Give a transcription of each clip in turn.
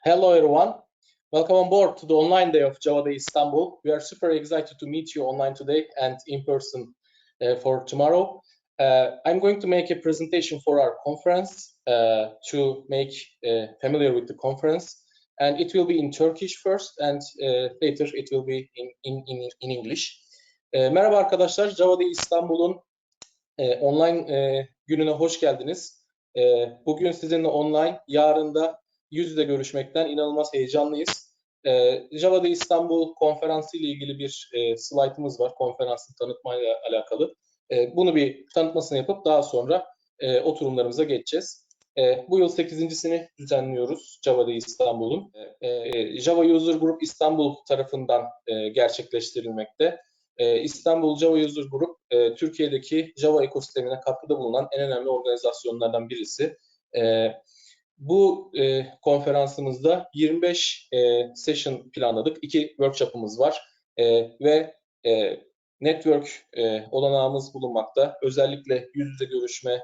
Hello everyone, welcome on board to the online day of Java Day Istanbul. We are super excited to meet you online today and in person for tomorrow. I'm going to make a presentation for our conference to make familiar with the conference, and it will be in Turkish first and later it will be in English. Merhaba arkadaşlar, Java Day İstanbul'un online gününe hoş geldiniz. Bugün sizinle online, yarın da yüz yüze görüşmekten inanılmaz heyecanlıyız. Java Day İstanbul konferansı ile ilgili bir slaytımız var, konferansın tanıtmayla alakalı. Bunu bir tanıtmasını yapıp daha sonra oturumlarımıza geçeceğiz. Bu yıl 8.sini düzenliyoruz Java Day İstanbul'un. Java User Group İstanbul tarafından gerçekleştirilmekte. İstanbul Java User Group, Türkiye'deki Java ekosistemine katkıda bulunan en önemli organizasyonlardan birisi. Bu konferansımızda 25 session planladık. 2 workshop'ımız var ve network olanağımız bulunmakta. Özellikle yüz yüze görüşme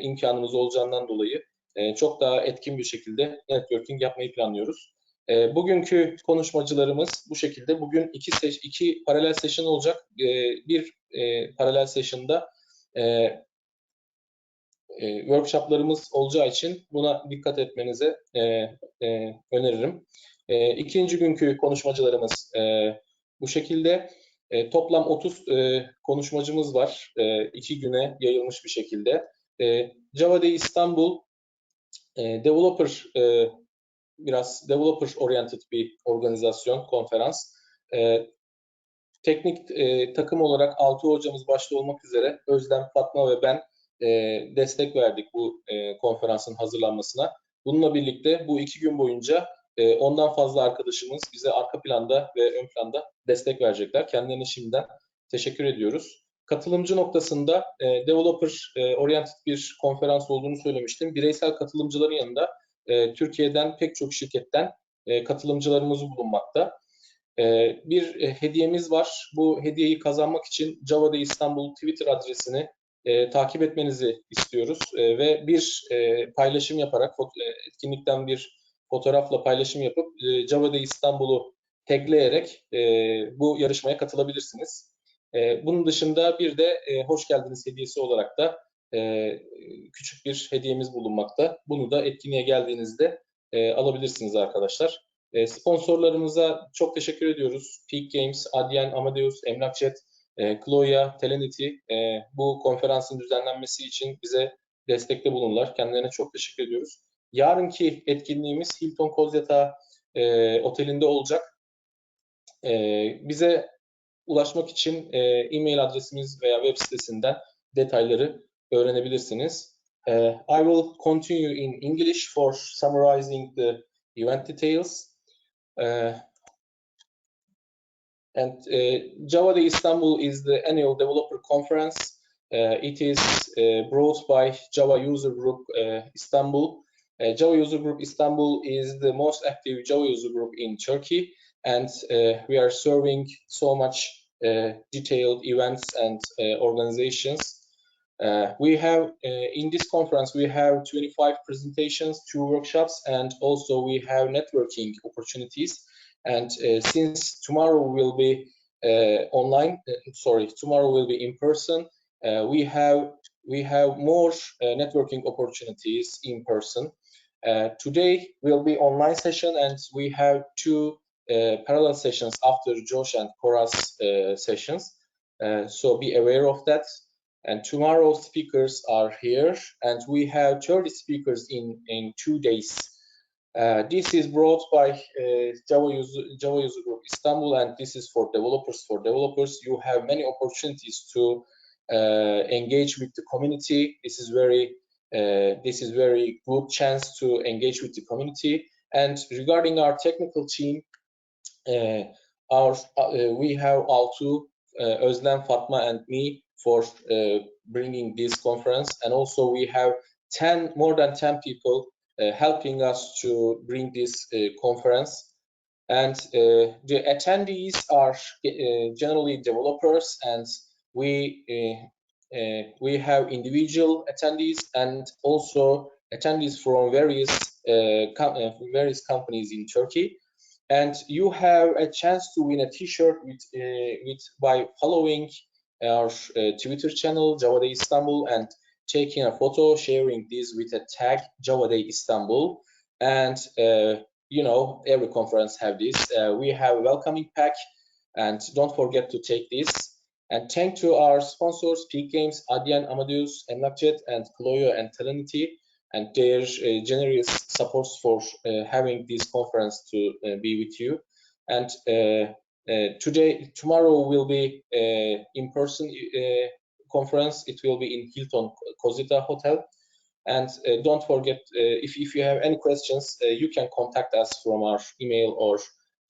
imkanımız olacağından dolayı çok daha etkin bir şekilde networking yapmayı planlıyoruz. Bugünkü konuşmacılarımız bu şekilde. Bugün iki paralel session olacak. Bir paralel session'da workshoplarımız olacağı için buna dikkat etmenize öneririm. İkinci günkü konuşmacılarımız bu şekilde. Toplam 30 konuşmacımız var. 2 güne yayılmış bir şekilde. Java Day İstanbul biraz developer oriented bir organizasyon, konferans. Teknik takım olarak 6 hocamız başta olmak üzere Özlem, Fatma ve ben destek verdik bu konferansın hazırlanmasına. Bununla birlikte bu 2 gün boyunca ondan fazla arkadaşımız bize arka planda ve ön planda destek verecekler. Kendilerine şimdiden teşekkür ediyoruz. Katılımcı noktasında developer oriented bir konferans olduğunu söylemiştim. Bireysel katılımcıların yanında Türkiye'den pek çok şirketten katılımcılarımız bulunmakta. Bir hediyemiz var. Bu hediyeyi kazanmak için Java Day İstanbul Twitter adresini takip etmenizi istiyoruz ve bir paylaşım yaparak etkinlikten bir fotoğrafla paylaşım yapıp Java Day İstanbul'u tagleyerek bu yarışmaya katılabilirsiniz. Bunun dışında bir de hoş geldiniz hediyesi olarak da küçük bir hediyemiz bulunmakta. Bunu da etkinliğe geldiğinizde alabilirsiniz arkadaşlar. Sponsorlarımıza çok teşekkür ediyoruz. Peak Games, Adyen, Amadeus, Emlakjet, Chloe, Telenity bu konferansın düzenlenmesi için bize destekte bulundular. Kendilerine çok teşekkür ediyoruz. Yarınki etkinliğimiz Hilton Kozyatağı Oteli'nde olacak. Bize ulaşmak için e-mail adresimiz veya web sitesinden detayları öğrenebilirsiniz. I will continue in English for summarizing the event details. Java Day Istanbul is the annual developer conference. It is brought by Java User Group Istanbul. Java User Group Istanbul is the most active Java User Group in Turkey, and we are serving so much detailed events and organizations. We have in this conference we have 25 presentations, 2 workshops, and also we have networking opportunities. And since tomorrow will be tomorrow will be in person, we have more networking opportunities in person. Today will be online session, and we have 2 parallel sessions after Josh and Cora's sessions. So be aware of that. And tomorrow's speakers are here, and we have 30 speakers in 2 days. This is brought by Java User Group Istanbul, and this is for developers. For developers, you have many opportunities to engage with the community. This is very good chance to engage with the community. And regarding our technical team, we have Altu, Özlem, Fatma, and me for bringing this conference, and also we have more than 10 people helping us to bring this conference. And the attendees are generally developers, and we have individual attendees and also attendees from various various companies in Turkey. And you have a chance to win a T-shirt by following our Twitter channel, Java Istanbul, and taking a photo, sharing this with a tag Java Istanbul. And you know, every conference have this. We have a welcoming pack, and don't forget to take this. And thank to our sponsors, Peak Games, Adyen, Amadeus, Enlakjet, and Cloyo and Telenity, and their generous supports for having this conference to be with you. And tomorrow will be in-person conference. It will be in Hilton Kozita Hotel. And don't forget, if you have any questions, you can contact us from our email or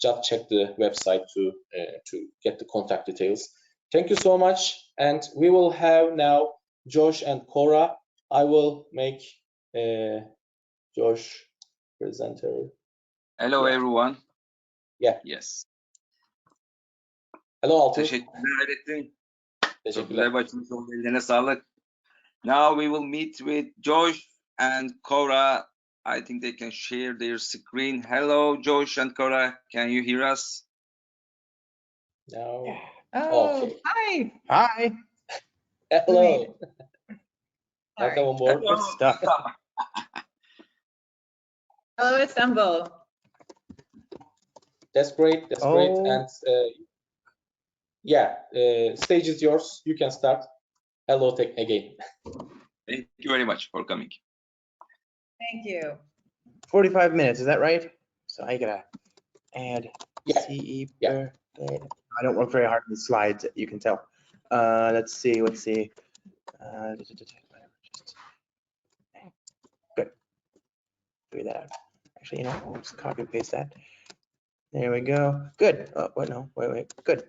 just check the website to get the contact details. Thank you so much. And we will have now Josh and Cora. I will make Josh presenter. Hello everyone. Yeah. Yes. Hello Altuğ. Teşekkürler Hayrettin. Teşekkürler. Çok güzel başlamış oldu. Ellerine sağlık. Now we will meet with Josh and Cora. I think they can share their screen. Hello, Josh and Cora. Can you hear us? No. Oh, Okay. hi. Hi. Hello. Sorry. Welcome on board. Good stuff. Hello, Istanbul. That's great. That's great. Oh. And yeah, stage is yours. You can start. Hello again. Thank you very much for coming. Thank you. 45 minutes, is that right? So I gotta add Yeah. CE. Yeah. I don't work very hard on the slides, you can tell. Let's see. Good. Figure that out. Actually, you know, I'll just copy and paste that. There we go. Good. Oh, wait, no, wait. Good.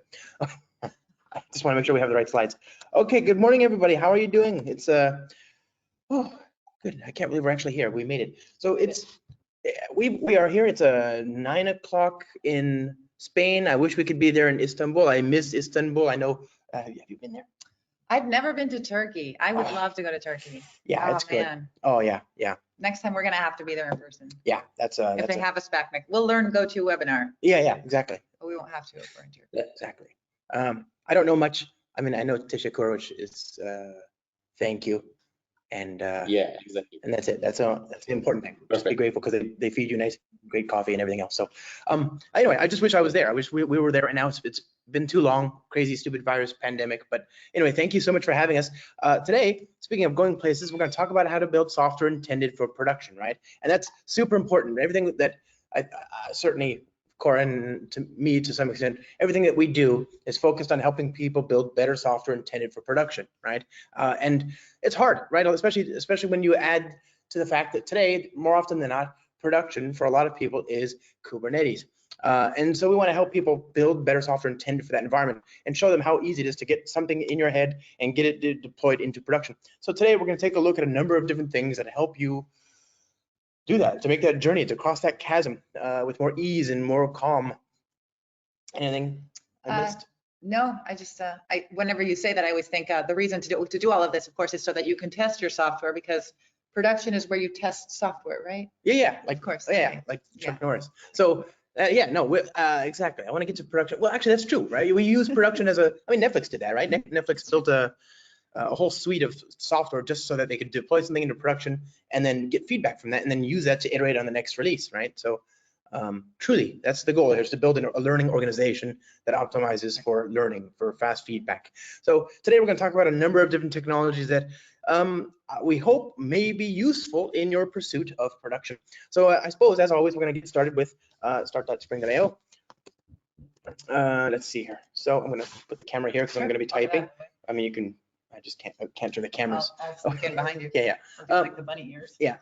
I just want to make sure we have the right slides. Okay, good morning, everybody. How are you doing? It's oh, good. I can't believe we're actually here. We made it. So it's we are here. It's 9 o'clock in Spain. I wish we could be there in Istanbul. I miss Istanbul. I know. Have you been there? I've never been to Turkey. I would love to go to Turkey. Yeah, Oh, it's good. man. Oh yeah. Next time we're gonna have to be there in person. Yeah, that's If they have us back next, we'll learn GoToWebinar. Yeah, exactly. But we won't have to if we're in Turkey. Yeah, exactly. I don't know much. I mean, I know Teşekkür is thank you, and Yeah, exactly. and that's it. That's the important thing. Just be grateful because they feed you nice, great coffee and everything else. So anyway, I just wish I was there. I wish we were there right now. It's been too long, crazy, stupid virus pandemic. But anyway, thank you so much for having us. Today, speaking of going places, we're going to talk about how to build software intended for production, right? And that's super important. Everything that I certainly, Cora, and to me to some extent, everything that we do is focused on helping people build better software intended for production, right? And it's hard, right? Especially when you add to the fact that today, more often than not, production for a lot of people is Kubernetes. And so we want to help people build better software intended for that environment and show them how easy it is to get something in your head and get it deployed into production. So today we're going to take a look at a number of different things that help you do that, to make that journey, to cross that chasm with more ease and more calm. Anything I missed? No, I just, whenever you say that, I always think the reason to do all of this, of course, is so that you can test your software, because production is where you test software, right? Yeah, like, Of course. yeah, Okay. like Chuck Yeah. Norris. So yeah, no, exactly. I want to get to production. Well, actually, that's true, right? We use production as I mean, Netflix did that, right? Netflix built a whole suite of software just so that they could deploy something into production and then get feedback from that and then use that to iterate on the next release, right? So truly, that's the goal here, is to build a learning organization that optimizes for learning, for fast feedback. So today we're going to talk about a number of different technologies that we hope may be useful in your pursuit of production. So I suppose, as always, we're going to get started with start.spring.io. Let's see here. So I'm going to put the camera here because I'm going to be typing. I mean, you can. I just can't turn the cameras. I'll sneak in behind you. Yeah. Like the bunny ears. Yeah.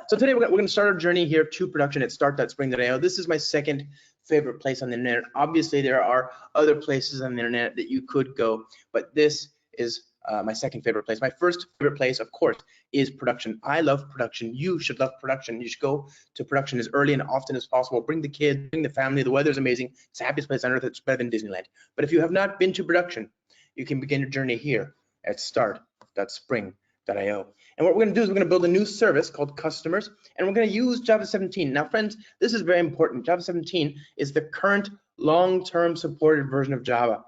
So today we're going to start our journey here to production at start.spring.io. This is my second favorite place on the internet. Obviously, there are other places on the internet that you could go, but this is my second favorite place. My first favorite place, of course, is production. I love production. You should love production. You should go to production as early and often as possible. Bring the kids, bring the family. The weather's amazing. It's the happiest place on earth. It's better than Disneyland. But if you have not been to production, you can begin your journey here at start.spring.io. customers.io. And what we're going to do is we're going to build a new service called customers, and we're going to use Java 17. Now, friends, this is very important. Java 17 is the current long-term supported version of Java.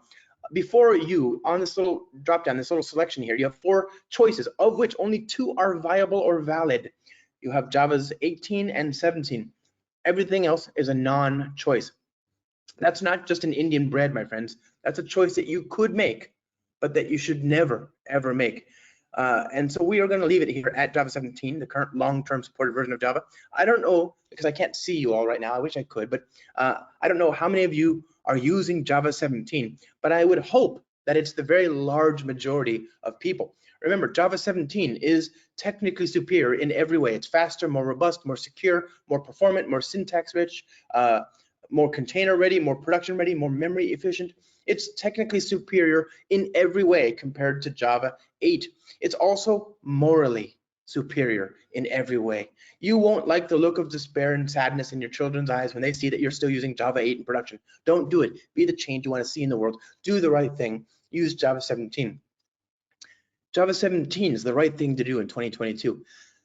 Before you, on this little drop-down, this little selection here, you have 4 choices, of which only 2 are viable or valid. You have Java's 18 and 17. Everything else is a non-choice. That's not just an Indian bread, my friends. That's a choice that you could make, but that you should never, ever make. And so we are going to leave it here at Java 17, the current long-term supported version of Java. I don't know, because I can't see you all right now. I wish I could, but I don't know how many of you are using Java 17, but I would hope that it's the very large majority of people. Remember, Java 17 is technically superior in every way. It's faster, more robust, more secure, more performant, more syntax rich, more container ready, more production ready, more memory efficient. It's technically superior in every way compared to Java 8. It's also morally superior in every way. You won't like the look of despair and sadness in your children's eyes when they see that you're still using Java 8 in production. Don't do it. Be the change you want to see in the world. Do the right thing. Use Java 17. Java 17 is the right thing to do in 2022.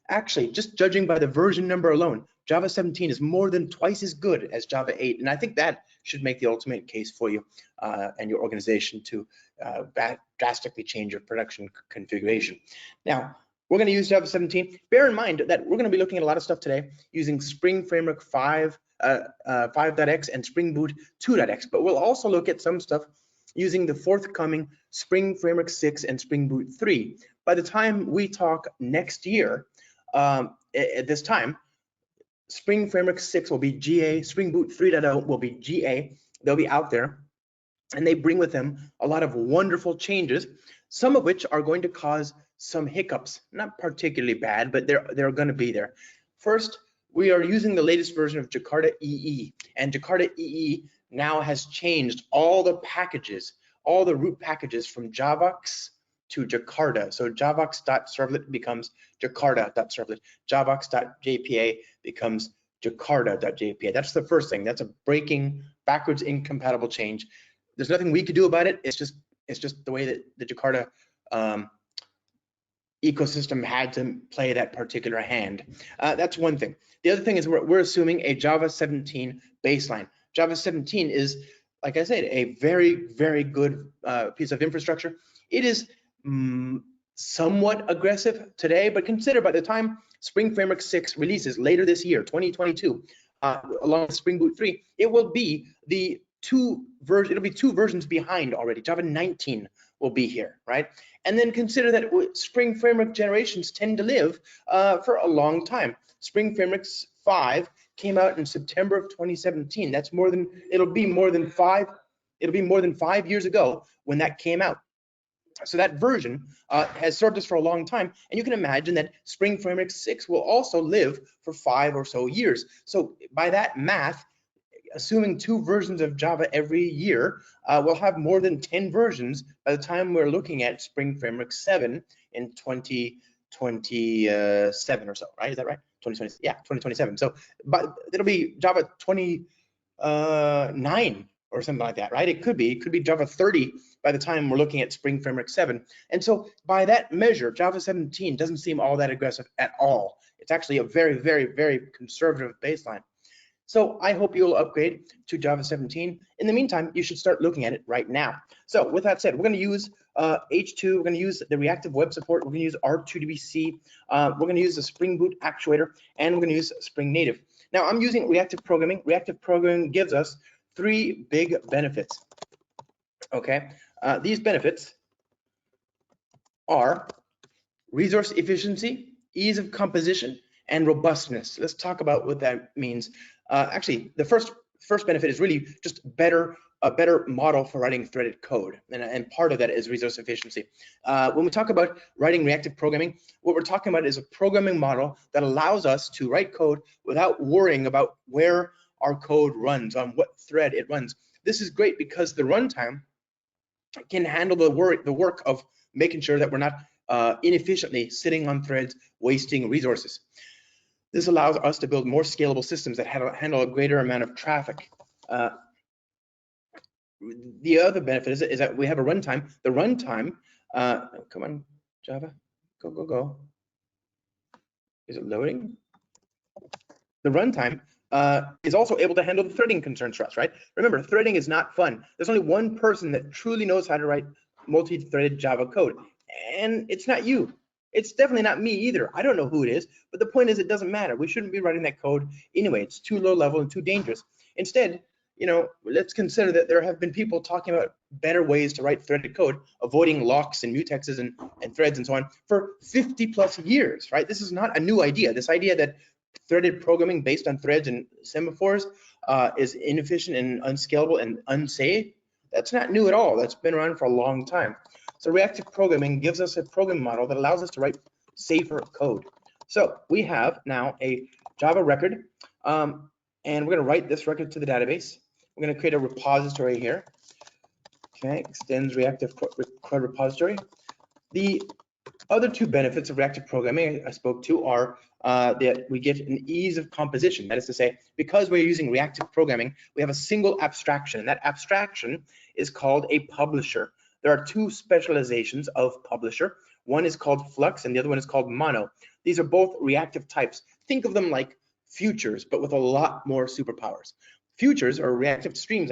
Actually, just judging by the version number alone, Java 17 is more than twice as good as Java 8, and I think that should make the ultimate case for you and your organization to drastically change your production configuration. Now, we're going to use Java 17. Bear in mind that we're going to be looking at a lot of stuff today using Spring Framework 5.x and Spring Boot 2.x, but we'll also look at some stuff using the forthcoming Spring Framework 6 and Spring Boot 3. By the time we talk next year, at this time, Spring Framework 6 will be GA, Spring Boot 3.0 will be GA. They'll be out there, and they bring with them a lot of wonderful changes, some of which are going to cause some hiccups. Not particularly bad, but they're going to be there. First, we are using the latest version of Jakarta EE, and Jakarta EE now has changed all the packages, all the root packages from Javax to Jakarta. So javax.servlet becomes Jakarta.servlet. Javax.jpa becomes Jakarta.jpa. That's the first thing. That's a breaking, backwards incompatible change. There's nothing we could do about it. It's just the way that the Jakarta ecosystem had to play that particular hand. That's one thing. The other thing is we're assuming a Java 17 baseline. Java 17 is, like I said, a very, very good piece of infrastructure. It is somewhat aggressive today, but consider by the time Spring Framework 6 releases later this year, 2022, along with Spring Boot 3, it will be two versions behind already. Java 19 will be here, right? And then consider that Spring Framework generations tend to live for a long time. Spring Framework 5 came out in September of 2017. That's it'll be more than 5 years ago when that came out. So that version has served us for a long time, and you can imagine that Spring Framework 6 will also live for 5 or so years. So by that math, assuming 2 versions of Java every year, we'll have more than 10 versions by the time we're looking at Spring Framework 7 in 2027 or so, right? Is that right? 2020, yeah, 2027. So, but it'll be Java 29 or something like that, right? It could be Java 30 by the time we're looking at Spring Framework 7. And so by that measure, Java 17 doesn't seem all that aggressive at all. It's actually a very, very, very conservative baseline. So I hope you'll upgrade to Java 17. In the meantime, you should start looking at it right now. So with that said, we're going to use H2, we're going to use the reactive web support, we're going to use R2DBC, we're going to use the Spring Boot actuator, and we're going to use Spring Native. Now I'm using reactive programming. Reactive programming gives us 3 big benefits. Okay, these benefits are resource efficiency, ease of composition, and robustness. Let's talk about what that means. Actually, the first benefit is really just a better model for writing threaded code, and part of that is resource efficiency. When we talk about writing reactive programming, what we're talking about is a programming model that allows us to write code without worrying about where our code runs, on what thread it runs. This is great because the runtime can handle the work of making sure that we're not inefficiently sitting on threads, wasting resources. This allows us to build more scalable systems that handle a greater amount of traffic. The other benefit is that we have a runtime. The runtime, come on, Java, Go. Is it loading? The runtime is also able to handle the threading concerns for us, right? Remember, threading is not fun. There's only one person that truly knows how to write multi-threaded Java code, and it's not you. It's definitely not me either. I don't know who it is, but the point is it doesn't matter. We shouldn't be writing that code anyway. It's too low level and too dangerous. Instead, let's consider that there have been people talking about better ways to write threaded code, avoiding locks and mutexes and threads and so on for 50 plus years, right? This is not a new idea. This idea that threaded programming based on threads and semaphores is inefficient and unscalable and unsafe, that's not new at all. That's been around for a long time. So reactive programming gives us a programming model that allows us to write safer code. So we have now a Java record, and we're going to write this record to the database. We're going to create a repository here. Okay, extends reactive code repository. The other two benefits of reactive programming I spoke to are that we get an ease of composition. That is to say, because we're using reactive programming, we have a single abstraction. And that abstraction is called a publisher. There are two specializations of publisher. One is called Flux and the other one is called Mono. These are both reactive types. Think of them like futures, but with a lot more superpowers. Futures, or reactive streams,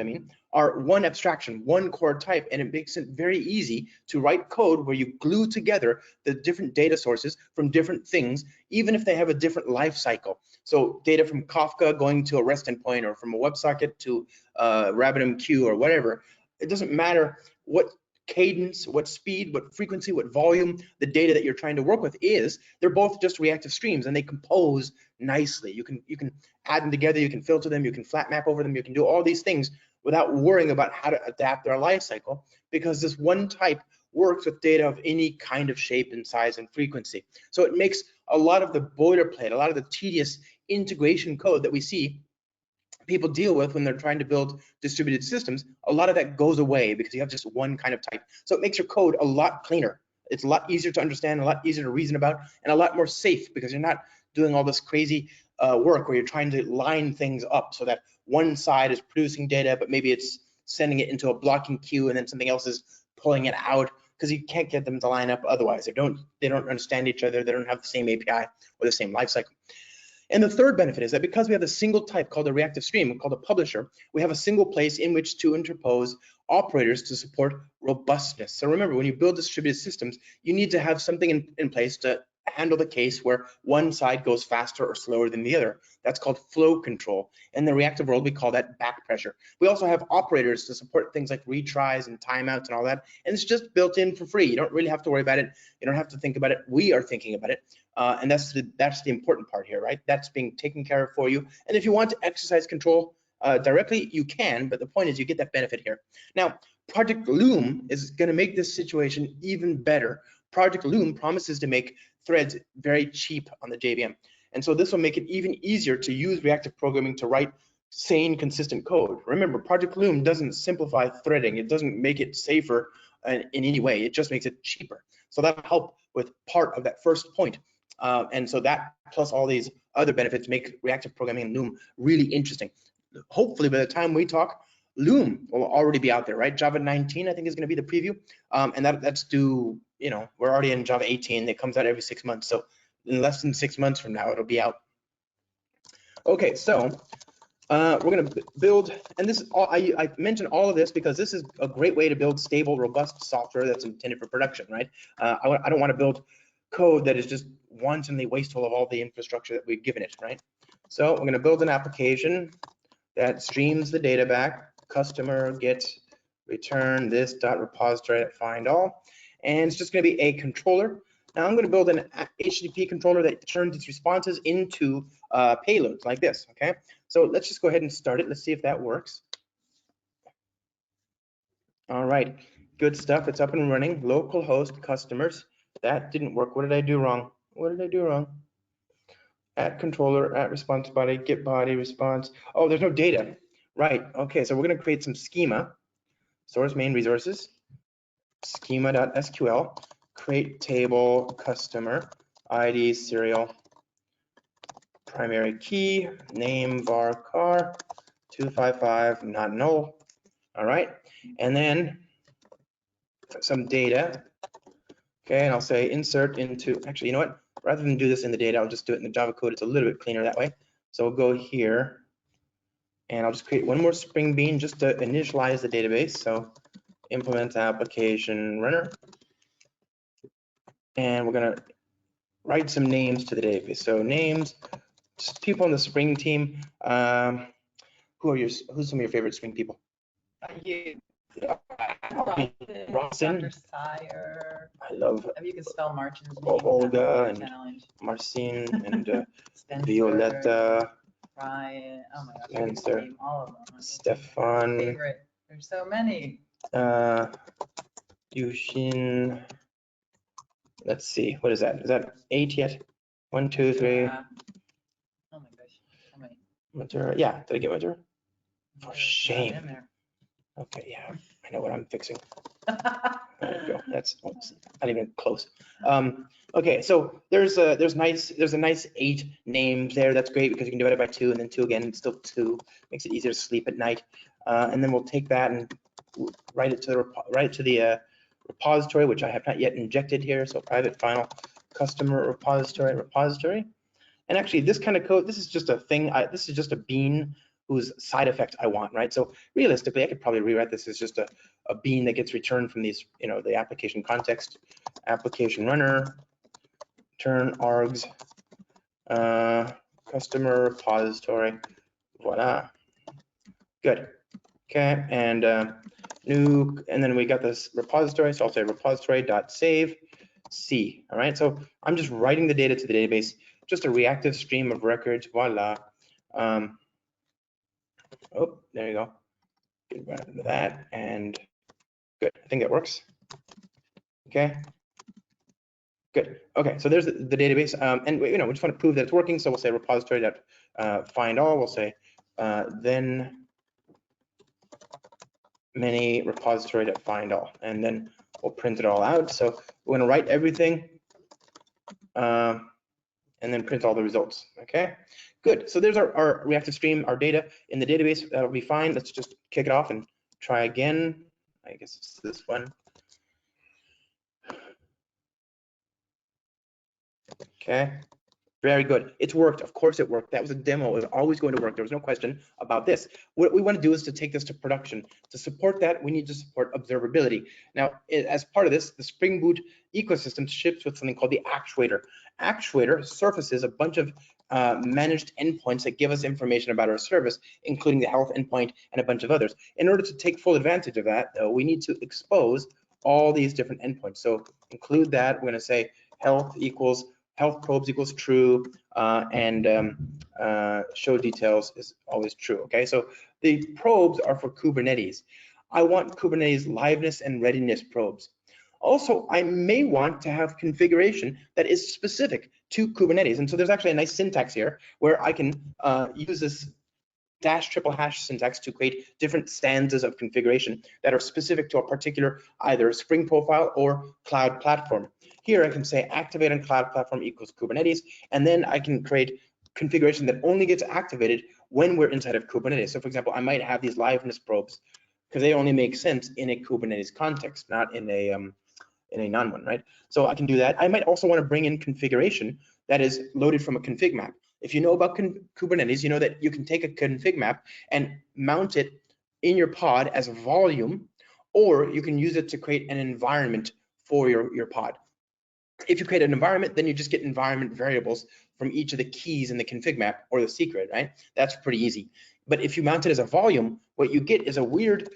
are one abstraction, one core type, and it makes it very easy to write code where you glue together the different data sources from different things, even if they have a different life cycle. So data from Kafka going to a REST endpoint, or from a WebSocket to RabbitMQ or whatever. It doesn't matter what cadence, what speed, what frequency, what volume the data that you're trying to work with is. They're both just reactive streams and they compose nicely. You can add them together, you can filter them, you can flat map over them, you can do all these things without worrying about how to adapt their life cycle, because this one type works with data of any kind of shape and size and frequency. So it makes a lot of the boilerplate, a lot of the tedious integration code that we see people deal with when they're trying to build distributed systems, a lot of that goes away because you have just one kind of type. So it makes your code a lot cleaner. It's a lot easier to understand, a lot easier to reason about, and a lot more safe, because you're not doing all this crazy work where you're trying to line things up so that one side is producing data, but maybe it's sending it into a blocking queue and then something else is pulling it out, because you can't get them to line up otherwise. They don't understand each other. They don't have the same API or the same lifecycle. And the third benefit is that because we have a single type called a reactive stream, called a publisher, we have a single place in which to interpose operators to support robustness. So remember, when you build distributed systems, you need to have something in place to handle the case where one side goes faster or slower than the other. That's called flow control. In the reactive world, we call that back pressure. We also have operators to support things like retries and timeouts and all that. And it's just built in for free. You don't really have to worry about it. You don't have to think about it. We are thinking about it. And that's the important part here, right? That's being taken care of for you. And if you want to exercise control directly, you can, but the point is you get that benefit here. Now, Project Loom is going to make this situation even better. Project Loom promises to make threads very cheap on the JVM. And so this will make it even easier to use reactive programming to write sane, consistent code. Remember, Project Loom doesn't simplify threading. It doesn't make it safer in any way. It just makes it cheaper. So that'll help with part of that first point. And so that plus all these other benefits make reactive programming in Loom really interesting. Hopefully by the time we talk, Loom will already be out there, right? Java 19, I think, is going to be the preview. And that's due, we're already in Java 18. It comes out every 6 months. So in less than 6 months from now, it'll be out. Okay, so we're going to build, and this I mentioned all of this because this is a great way to build stable, robust software that's intended for production, right? I don't want to build code that is just wantonly wasteful of all the infrastructure that we've given it, right? So we're going to build an application that streams the data back, customer get return this dot repository at find all, and it's just going to be a controller. Now I'm going to build an HTTP controller that turns its responses into payloads like this, okay? So let's just go ahead and start it. Let's see if that works. All right, good stuff. It's up and running. Localhost customers. That didn't work. What did I do wrong? What did I do wrong? At controller, at response body, get body, response. Oh, there's no data. Right, okay, so we're gonna create some schema. Source main resources, schema.sql, create table, customer, ID, serial, primary key, name, var, car, 255, not null. All right, and then some data Okay, and I'll say insert into, actually, you know what? Rather than do this in the data, I'll just do it in the Java code. It's a little bit cleaner that way. So we'll go here and I'll just create one more Spring Bean just to initialize the database. So implement application runner. And we're gonna write some names to the database. So names, just people on the Spring team. Who's some of your favorite Spring people? You. Robson. Dr. Sire. I love If you can spell Martin's name. Olga and challenge. Marcin and Spencer, Violetta, Ryan. Oh my gosh, I can Spencer, name all of them. Stefan, Favorite. There's so many. Yushin. Let's see, what is that? Is that 8 yet? 1, 2, 3. Oh my gosh, how many? Winter. Yeah, did I get Winter? For Not shame. in there. Okay, yeah, I know what I'm fixing. There we go. That's not even close. Okay, so there's a nice 8 names there. That's great because you can divide it by 2 and then 2 again. It's still 2. Makes it easier to sleep at night. And then we'll take that and write it to the repository, which I have not yet injected here. So private final customer repository. And actually, this kind of code, this is just a thing. This is just a bean whose side effect I want, right? So realistically, I could probably rewrite this as just a bean that gets returned from these, the application context, application runner, return args, customer repository, voila. Good. Okay, and and then we got this repository, so I'll say repository.save C. All right, so I'm just writing the data to the database, just a reactive stream of records, voila. Oh, there you go. Get rid of that, and good. I think that works. Okay. Good. Okay, so there's the database, and we just want to prove that it's working. So we'll say repository.find all. We'll say then many repository.find all, and then we'll print it all out. So we're going to write everything, and then print all the results. Okay. Good. So there's our reactive stream, our data in the database. That'll be fine. Let's just kick it off and try again. I guess it's this one. Okay. Very good. It's worked. Of course it worked. That was a demo. It was always going to work. There was no question about this. What we want to do is to take this to production. To support that, we need to support observability. Now, as part of this, the Spring Boot ecosystem ships with something called the Actuator. Actuator surfaces a bunch of managed endpoints that give us information about our service, including the health endpoint and a bunch of others. In order to take full advantage of that, though, we need to expose all these different endpoints. So include that. We're going to say health probes equals true, and show details is always true. Okay, so the probes are for Kubernetes. I want Kubernetes liveness and readiness probes. Also, I may want to have configuration that is specific to Kubernetes. And so there's actually a nice syntax here where I can use this --# syntax to create different stanzas of configuration that are specific to a particular either Spring profile or cloud platform. Here I can say activate on cloud platform equals Kubernetes, and then I can create configuration that only gets activated when we're inside of Kubernetes. So for example, I might have these liveness probes because they only make sense in a Kubernetes context, not in a non-one, right? So I can do that. I might also want to bring in configuration that is loaded from a config map. If you know about Kubernetes, you know that you can take a config map and mount it in your pod as a volume, or you can use it to create an environment for your pod. If you create an environment, then you just get environment variables from each of the keys in the config map or the secret, right? That's pretty easy. But if you mount it as a volume, what you get is a weird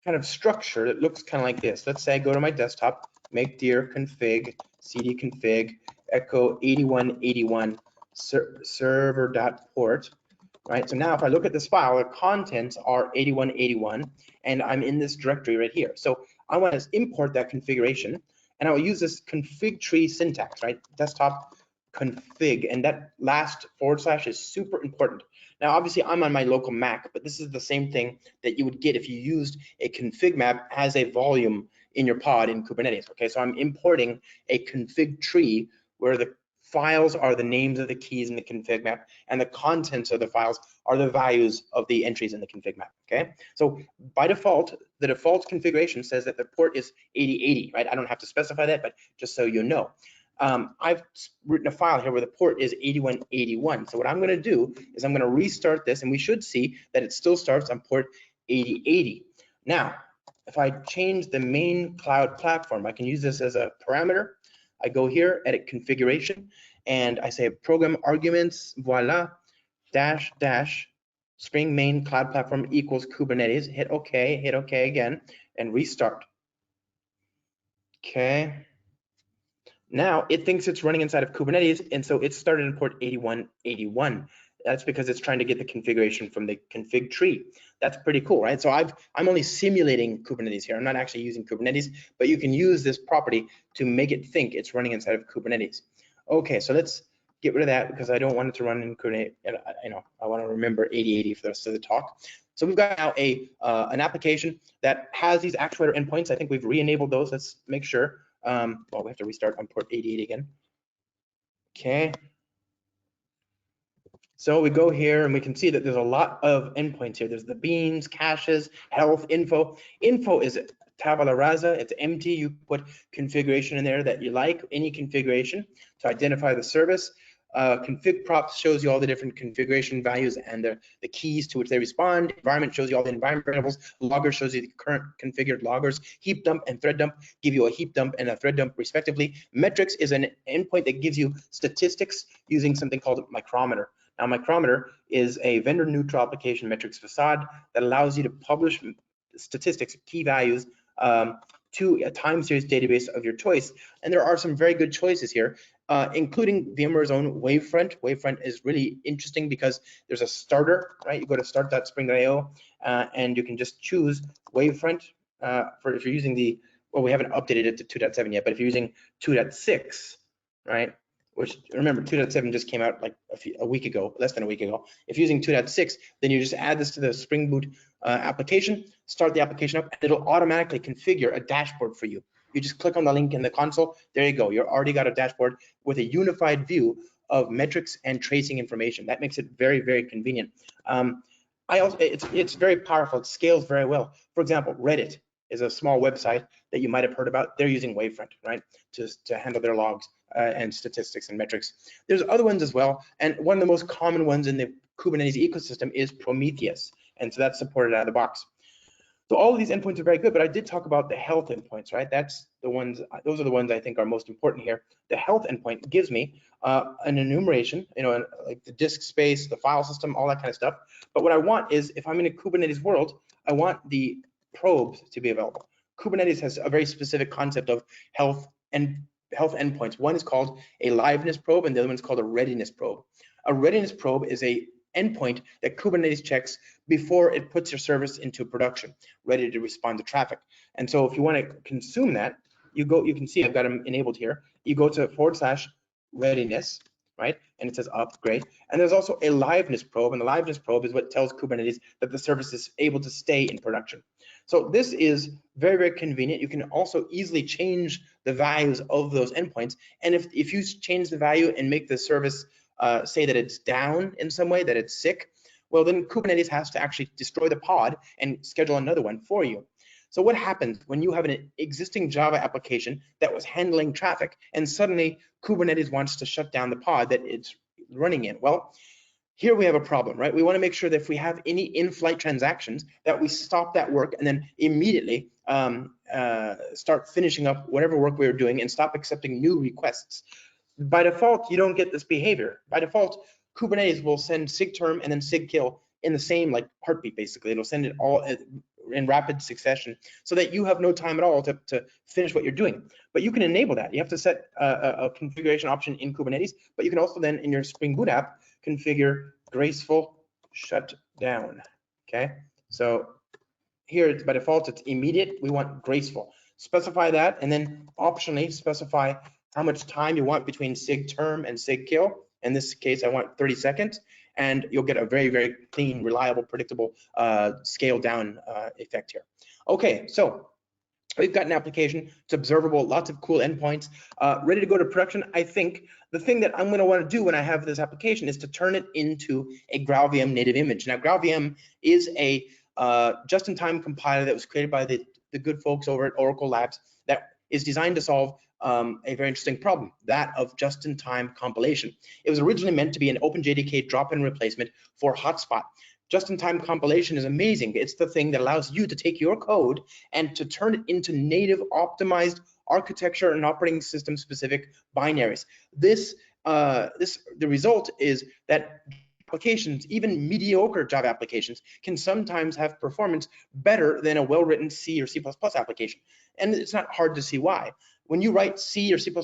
kind of structure that looks kind of like this. Let's say I go to my desktop, make dir config, cd config, echo 8181 server.port, right? So now if I look at this file, the contents are 8181, and I'm in this directory right here. So I want to import that configuration, and I will use this config tree syntax, right? Desktop config, and that last / is super important. Now, obviously, I'm on my local Mac, but this is the same thing that you would get if you used a config map as a volume in your pod in Kubernetes. Okay, so I'm importing a config tree where the files are the names of the keys in the config map, and the contents of the files are the values of the entries in the config map, okay? So by default, the default configuration says that the port is 8080, right? I don't have to specify that, but just so you know. I've written a file here where the port is 8181. So what I'm going to do is I'm going to restart this, and we should see that it still starts on port 8080. Now, if I change the main cloud platform, I can use this as a parameter. I go here, edit configuration, and I say program arguments, voila, dash, dash, Spring main cloud platform equals Kubernetes. Hit OK again, and restart. Okay. Now it thinks it's running inside of Kubernetes, and so it started in port 8181. That's because it's trying to get the configuration from the config tree. That's pretty cool, right? So I'm only simulating Kubernetes here. I'm not actually using Kubernetes, but you can use this property to make it think it's running inside of Kubernetes. Okay, so let's get rid of that because I don't want it to run in Kubernetes. I want to remember 8080 for the rest of the talk. So we've got now an application that has these actuator endpoints. I think we've re-enabled those. Let's make sure. Well, we have to restart on port 88 again. Okay. So we go here and we can see that there's a lot of endpoints here. There's the beans, caches, health, info. Info is tabula rasa, it's empty. You put configuration in there that you like, any configuration to identify the service. Config props shows you all the different configuration values and the keys to which they respond. Environment shows you all the environment variables. Logger shows you the current configured loggers. Heap dump and thread dump give you a heap dump and a thread dump respectively. Metrics is an endpoint that gives you statistics using something called Micrometer. Now, Micrometer is a vendor-neutral application metrics facade that allows you to publish statistics, key values, to a time series database of your choice. And there are some very good choices here, including VMware's own Wavefront. Wavefront is really interesting because there's a starter, right? You go to start.spring.io, and you can just choose Wavefront for if you're using the, well, we haven't updated it to 2.7 yet, but if you're using 2.6, right? Which, remember, 2.7 just came out like a week ago, less than a week ago. If you're using 2.6, then you just add this to the Spring Boot application, start the application up, and it'll automatically configure a dashboard for you. You just click on the link in the console. There you go. You've already got a dashboard with a unified view of metrics and tracing information. That makes it very, very convenient. It's very powerful. It scales very well. For example, Reddit is a small website that you might have heard about. They're using Wavefront, right, to handle their logs and statistics and metrics. There's other ones as well, and one of the most common ones in the Kubernetes ecosystem is Prometheus, and so that's supported out of the box. So all of these endpoints are very good, but I did talk about the health endpoints, right? That's the ones, those are the ones I think are most important here. The health endpoint gives me an enumeration, like the disk space, the file system, all that kind of stuff. But what I want is, if I'm in a Kubernetes world, I want the probes to be available. Kubernetes has a very specific concept of health endpoints. One is called a liveness probe, and the other one is called a readiness probe. A readiness probe is a endpoint that Kubernetes checks before it puts your service into production, ready to respond to traffic. And so if you want to consume that, you can see I've got them enabled here. You go to /readiness, right? And it says upgrade. And there's also a liveness probe, and the liveness probe is what tells Kubernetes that the service is able to stay in production. So this is very, very convenient. You can also easily change the values of those endpoints. And if you change the value and make the service say that it's down in some way, that it's sick, well, then Kubernetes has to actually destroy the pod and schedule another one for you. So what happens when you have an existing Java application that was handling traffic and suddenly Kubernetes wants to shut down the pod that it's running in? Well, here we have a problem, right? We want to make sure that if we have any in-flight transactions, that we stop that work and then immediately start finishing up whatever work we were doing and stop accepting new requests. By default, you don't get this behavior. By default, Kubernetes will send sigterm and then sigkill in the same heartbeat, basically. It'll send it all in rapid succession so that you have no time at all to finish what you're doing. But you can enable that. You have to set a configuration option in Kubernetes, but you can also then in your Spring Boot app configure Graceful shutdown. Okay, so here by default it's immediate. We want Graceful. Specify that, and then optionally specify how much time you want between sigterm and sigkill. In this case, I want 30 seconds, and you'll get a very, very clean, reliable, predictable scale down effect here. Okay, so We've got an application, it's observable, lots of cool endpoints, ready to go to production. I think the thing that I'm going to want to do when I have this application is to turn it into a GraalVM native image. Now, GraalVM is a just-in-time compiler that was created by the good folks over at Oracle Labs that is designed to solve a very interesting problem, that of just-in-time compilation. It was originally meant to be an OpenJDK drop-in replacement for Hotspot. Just-in-time compilation is amazing. It's the thing that allows you to take your code and to turn it into native optimized architecture and operating system specific binaries. The result is that applications, even mediocre Java applications, can sometimes have performance better than a well-written C or C++ application. And it's not hard to see why. When you write C or C++,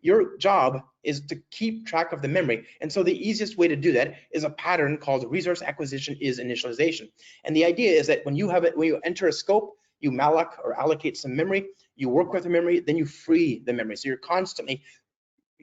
your job is to keep track of the memory. And so the easiest way to do that is a pattern called resource acquisition is initialization. And the idea is that when you enter a scope, you malloc or allocate some memory, you work with the memory, then you free the memory. So you're constantly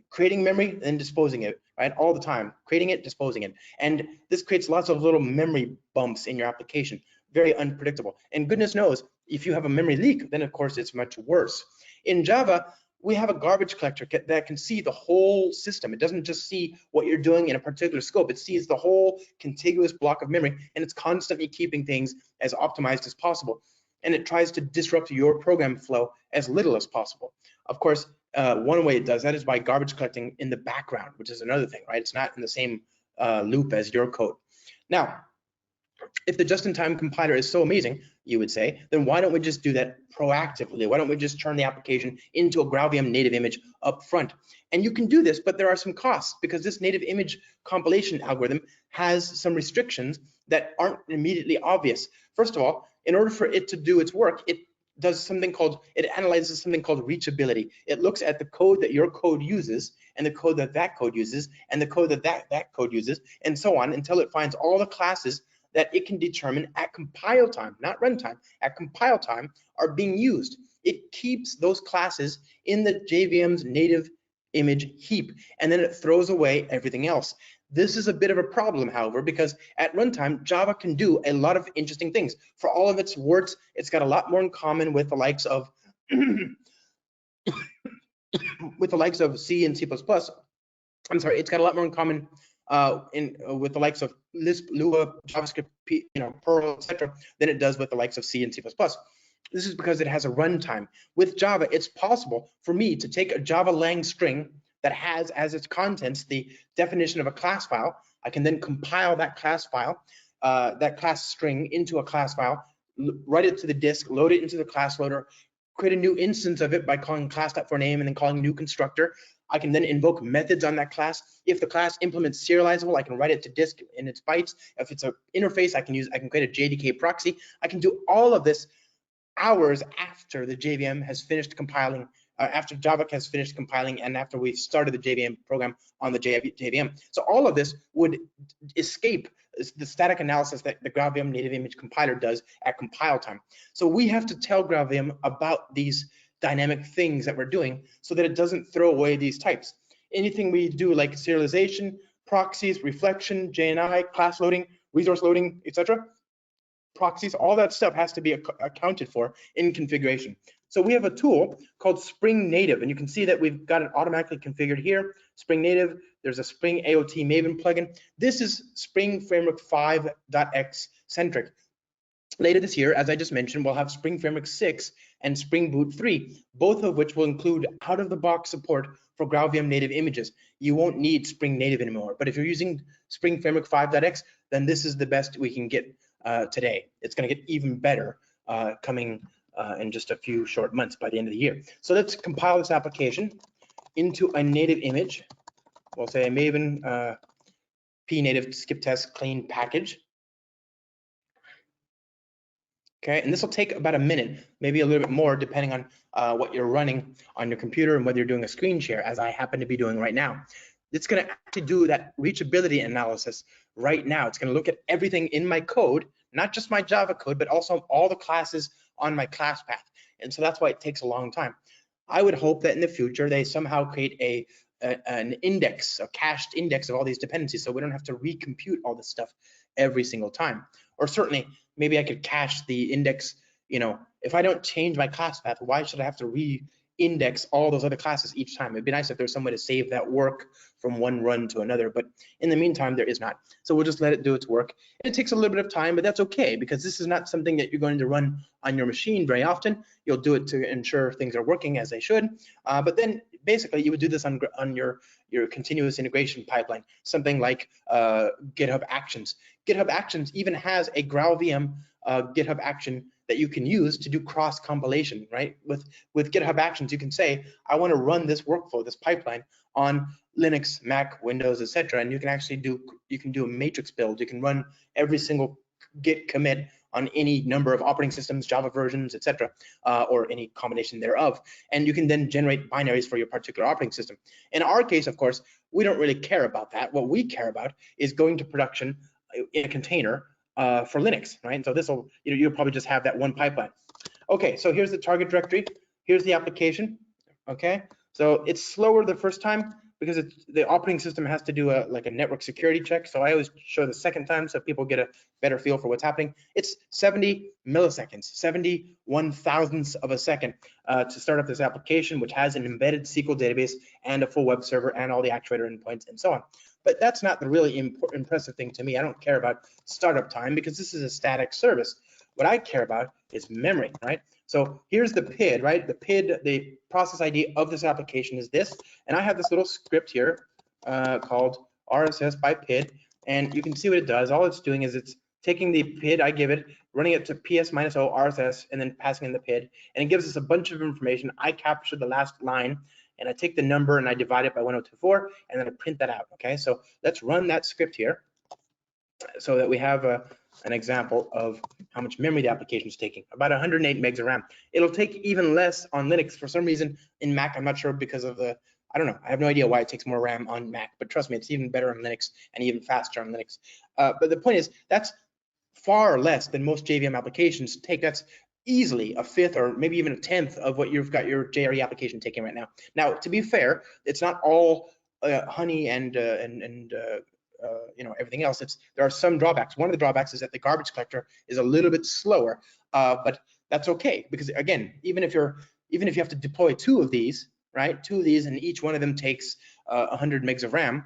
creating memory and disposing it, right? All the time, creating it, disposing it. And this creates lots of little memory bumps in your application, very unpredictable. And goodness knows, if you have a memory leak, then of course it's much worse. In Java, we have a garbage collector that can see the whole system. It doesn't just see what you're doing in a particular scope. It sees the whole contiguous block of memory, and it's constantly keeping things as optimized as possible. And it tries to disrupt your program flow as little as possible. Of course, one way it does that is by garbage collecting in the background, which is another thing, right? It's not in the same loop as your code. Now, if the just-in-time compiler is so amazing, you would say, then why don't we just do that proactively? Why don't we just turn the application into a GraalVM native image up front? And you can do this, but there are some costs because this native image compilation algorithm has some restrictions that aren't immediately obvious. First of all, in order for it to do its work, it analyzes something called reachability. It looks at the code that your code uses and the code that code uses and the code that code uses and so on until it finds all the classes that it can determine at compile time, not runtime, at compile time are being used. It keeps those classes in the JVM's native image heap, and then it throws away everything else. This is a bit of a problem, however, because at runtime, Java can do a lot of interesting things. For all of its warts, it's got a lot more in common with the likes of C and C++. I'm sorry, it's got a lot more in common with the likes of Lisp, Lua, JavaScript, Perl, etc., than it does with the likes of C and C++. This is because it has a runtime. With Java, it's possible for me to take a Java lang string that has as its contents the definition of a class file. I can then compile that class file, that class string into a class file, write it to the disk, load it into the class loader, create a new instance of it by calling class.forName and then calling new constructor. I can then invoke methods on that class. If the class implements serializable, I can write it to disk in its bytes. If it's an interface, I can create a JDK proxy. I can do all of this hours after the JVM has finished compiling, after Java has finished compiling, and after we've started the JVM program on the JVM. So all of this would escape the static analysis that the GraalVM native image compiler does at compile time. So we have to tell GraalVM about these dynamic things that we're doing so that it doesn't throw away these types. Anything we do like serialization, proxies, reflection, JNI, class loading, resource loading, etc., proxies, all that stuff has to be accounted for in configuration. So we have a tool called Spring Native, and you can see that we've got it automatically configured here. Spring Native, there's a Spring AOT Maven plugin. This is Spring Framework 5.x centric. Later this year, as I just mentioned, we'll have Spring Framework 6 and Spring Boot 3, both of which will include out-of-the-box support for GraalVM native images. You won't need Spring Native anymore, but if you're using Spring Framework 5.x, then this is the best we can get today. It's going to get even better coming in just a few short months by the end of the year. So let's compile this application into a native image. We'll say a Maven pnative skip test clean package. Okay, and this will take about a minute, maybe a little bit more, depending on what you're running on your computer and whether you're doing a screen share, as I happen to be doing right now. It's going to actually do that reachability analysis right now. It's going to look at everything in my code, not just my Java code, but also all the classes on my class path. And so that's why it takes a long time. I would hope that in the future they somehow create an index, a cached index of all these dependencies, so we don't have to recompute all this stuff every single time. Or certainly, maybe I could cache the index, if I don't change my class path, why should I have to re-index all those other classes each time? It'd be nice if there's some way to save that work from one run to another, but in the meantime, there is not. So we'll just let it do its work. And it takes a little bit of time, but that's okay, because this is not something that you're going to run on your machine very often. You'll do it to ensure things are working as they should. But then basically you would do this on your continuous integration pipeline, something like GitHub Actions. GitHub Actions even has a GraalVM GitHub action that you can use to do cross compilation, right? With GitHub Actions, you can say, I want to run this workflow, this pipeline on Linux, Mac, Windows, etc. And you can actually do a matrix build. You can run every single Git commit on any number of operating systems, Java versions, etc., or any combination thereof. And you can then generate binaries for your particular operating system. In our case, of course, we don't really care about that. What we care about is going to production in a container for Linux, right? And so this will, you'll probably just have that one pipeline. Okay, so here's the target directory. Here's the application. Okay, so it's slower the first time because the operating system has to do like a network security check. So I always show the second time so people get a better feel for what's happening. It's 70 milliseconds, 71 thousandths of a second to start up this application, which has an embedded SQL database and a full web server and all the actuator endpoints and so on. But that's not the really impressive thing to me. I don't care about startup time because this is a static service. What I care about is memory, right? So here's the PID, right? The PID, the process ID of this application is this. And I have this little script here called RSS by PID. And you can see what it does. All it's doing is it's taking the PID I give it, running it to PS-O RSS, and then passing in the PID. And it gives us a bunch of information. I capture the last line, and I take the number and I divide it by 1024, and then I print that out, okay? So let's run that script here so that we have an example of how much memory the application is taking, about 108 megs of RAM. It'll take even less on Linux for some reason. In Mac, I'm not sure because of the, I don't know, I have no idea why it takes more RAM on Mac, but trust me, it's even better on Linux and even faster on Linux. But the point is, that's far less than most JVM applications take. That's easily a fifth or maybe even a tenth of what you've got your JRE application taking right now. Now, to be fair, it's not all honey and everything else. There are some drawbacks. One of the drawbacks is that the garbage collector is a little bit slower, but that's okay because again, even if you have to deploy two of these, right? Two of these, and each one of them takes 100 megs of RAM.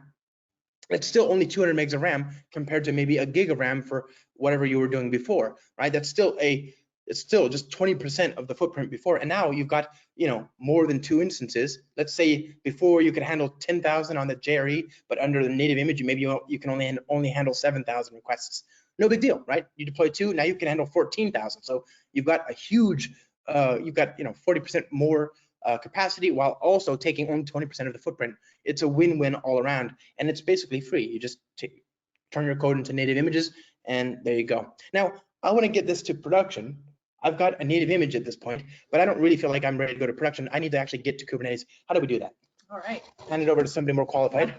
It's still only 200 megs of RAM compared to maybe a gig of RAM for whatever you were doing before, right? It's still just 20% of the footprint before, and now you've got more than two instances. Let's say before you could handle 10,000 on the JRE, but under the native image, maybe you can only handle 7,000 requests. No big deal, right? You deploy two, now you can handle 14,000. So you've got a huge, 40% more capacity while also taking only 20% of the footprint. It's a win-win all around, and it's basically free. You just turn your code into native images, and there you go. Now, I want to get this to production. I've got a native image at this point, but I don't really feel like I'm ready to go to production. I need to actually get to Kubernetes. How do we do that? All right. Hand it over to somebody more qualified.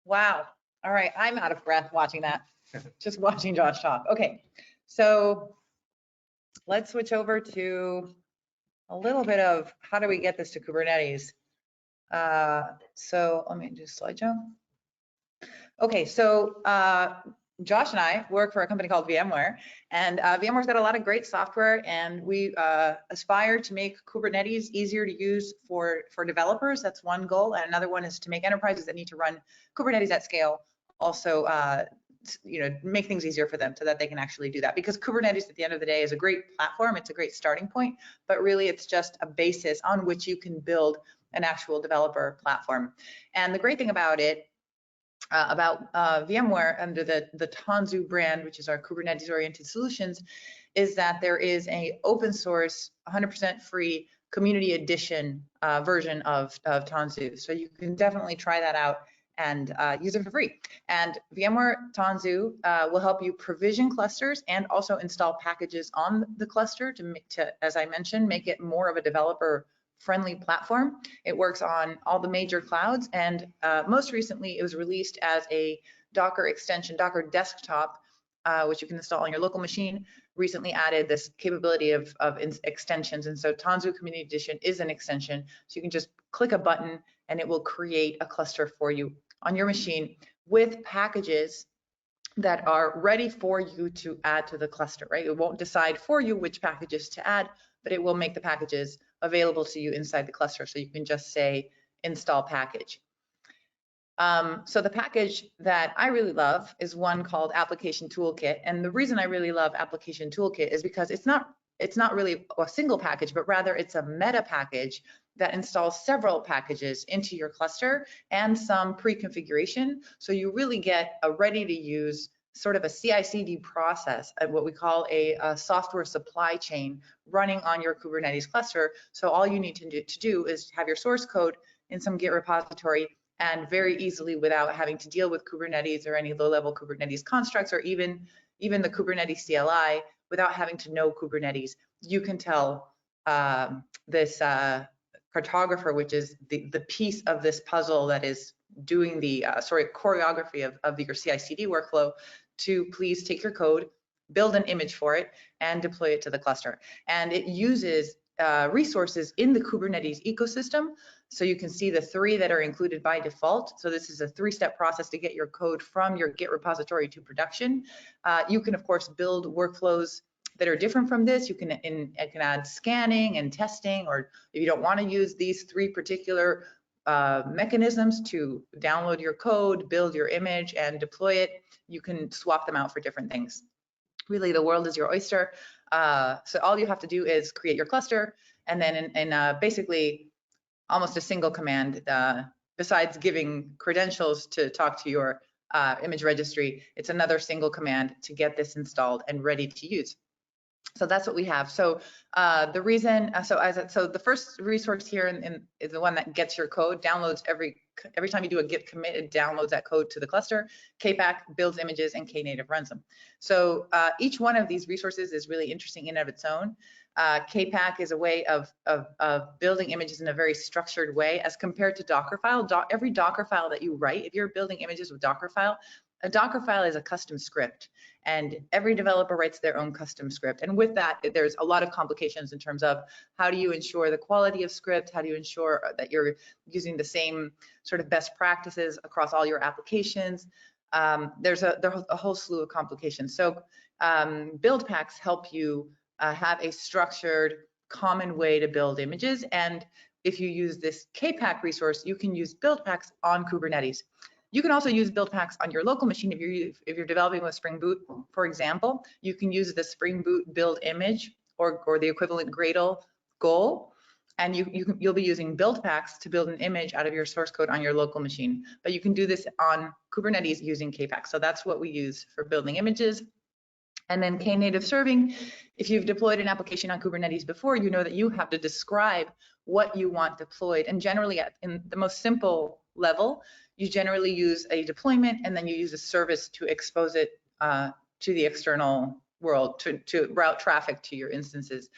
Wow. All right. I'm out of breath watching that. Just watching Josh talk. Okay. So let's switch over to a little bit of how do we get this to Kubernetes. So let me do slideshow. Okay. So Josh and I work for a company called VMware, and VMware's got a lot of great software, and we aspire to make Kubernetes easier to use for developers. That's one goal, and another one is to make enterprises that need to run Kubernetes at scale also make things easier for them so that they can actually do that. Because Kubernetes at the end of the day is a great platform, it's a great starting point, but really it's just a basis on which you can build an actual developer platform. And the great thing about it, about VMware under the Tanzu brand, which is our Kubernetes oriented solutions, is that there is a open source, 100% free community edition version of Tanzu. So you can definitely try that out and use it for free. And VMware Tanzu will help you provision clusters and also install packages on the cluster to, as I mentioned, make it more of a developer friendly platform. It works on all the major clouds, and most recently it was released as a Docker extension, Docker desktop, which you can install on your local machine. Recently added this capability of extensions, and so Tanzu Community Edition is an extension. So you can just click a button and it will create a cluster for you on your machine with packages that are ready for you to add to the cluster, right? It won't decide for you which packages to add, but it will make the packages available to you inside the cluster. So you can just say install package. So the package that I really love is one called Application Toolkit. And the reason I really love Application Toolkit is because it's not really a single package, but rather it's a meta package that installs several packages into your cluster and some pre-configuration. So you really get a ready-to-use sort of a CI/CD process, what we call a software supply chain running on your Kubernetes cluster. So all you need to do is have your source code in some Git repository, and very easily, without having to deal with Kubernetes or any low-level Kubernetes constructs, or even the Kubernetes CLI, without having to know Kubernetes, you can tell this cartographer, which is the piece of this puzzle that is doing the choreography of your CI/CD workflow, to please take your code, build an image for it, and deploy it to the cluster. And it uses resources in the Kubernetes ecosystem. So you can see the 3 that are included by default. So this is a 3-step process to get your code from your Git repository to production. You can, of course, build workflows that are different from this. You can add scanning and testing, or if you don't want to use these 3 particular mechanisms to download your code, build your image, and deploy it, you can swap them out for different things. Really, the world is your oyster. So all you have to do is create your cluster, and then in basically almost a single command, besides giving credentials to talk to your image registry, it's another single command to get this installed and ready to use. So that's what we have. So the reason, so the first resource here is the one that gets your code, downloads every time you do a git commit, it downloads that code to the cluster. Kpack builds images, and Knative runs them. So each one of these resources is really interesting in and of its own. Kpack is a way of building images in a very structured way, as compared to Dockerfile. Every Dockerfile that you write, if you're building images with Dockerfile, a Dockerfile is a custom script, and every developer writes their own custom script. And with that, there's a lot of complications in terms of how do you ensure the quality of script, how do you ensure that you're using the same sort of best practices across all your applications. There's a whole slew of complications. So build packs help you have a structured, common way to build images. And if you use this Kpack resource, you can use build packs on Kubernetes. You can also use build packs on your local machine. If you're developing with Spring Boot, for example, you can use the Spring Boot build image or the equivalent Gradle goal, and you'll be using build packs to build an image out of your source code on your local machine. But you can do this on Kubernetes using Kpack. So that's what we use for building images. And then Knative serving, if you've deployed an application on Kubernetes before, you know that you have to describe what you want deployed. And generally, in the most simple level, you generally use a deployment, and then you use a service to expose it to the external world, to route traffic to your instances.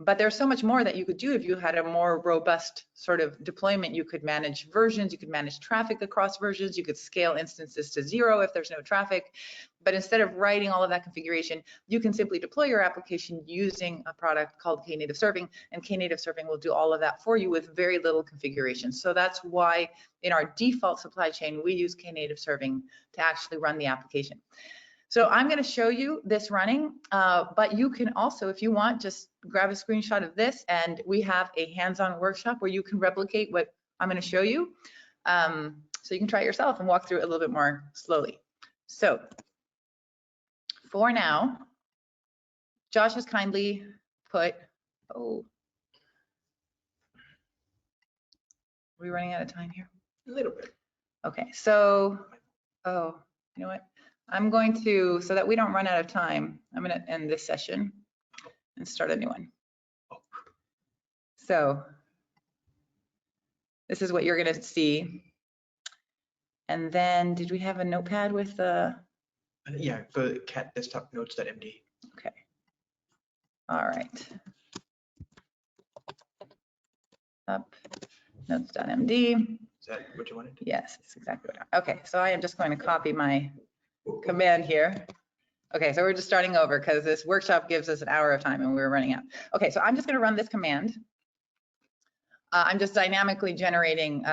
But there's so much more that you could do if you had a more robust sort of deployment. You could manage versions, you could manage traffic across versions, you could scale instances to 0 if there's no traffic. But instead of writing all of that configuration, you can simply deploy your application using a product called Knative Serving, and Knative Serving will do all of that for you with very little configuration. So that's why in our default supply chain, we use Knative Serving to actually run the application. So I'm going to show you this running, but you can also, if you want, just grab a screenshot of this, and we have a hands-on workshop where you can replicate what I'm going to show you. So you can try it yourself and walk through it a little bit more slowly. So for now, Josh has kindly put, are we running out of time here? A little bit. Okay, so, you know what? I'm going to, so that we don't run out of time, I'm going to end this session and start a new one. So this is what you're going to see. And then did we have a notepad with the? Yeah, go to cat desktop notes.md. Okay. All right. Up notes.md. Is that what you wanted? Yes, that's exactly what I, okay, so I am just going to copy my command here. Okay, so we're just starting over because this workshop gives us an hour of time and we're running out. Okay, so I'm just going to run this command. I'm just dynamically generating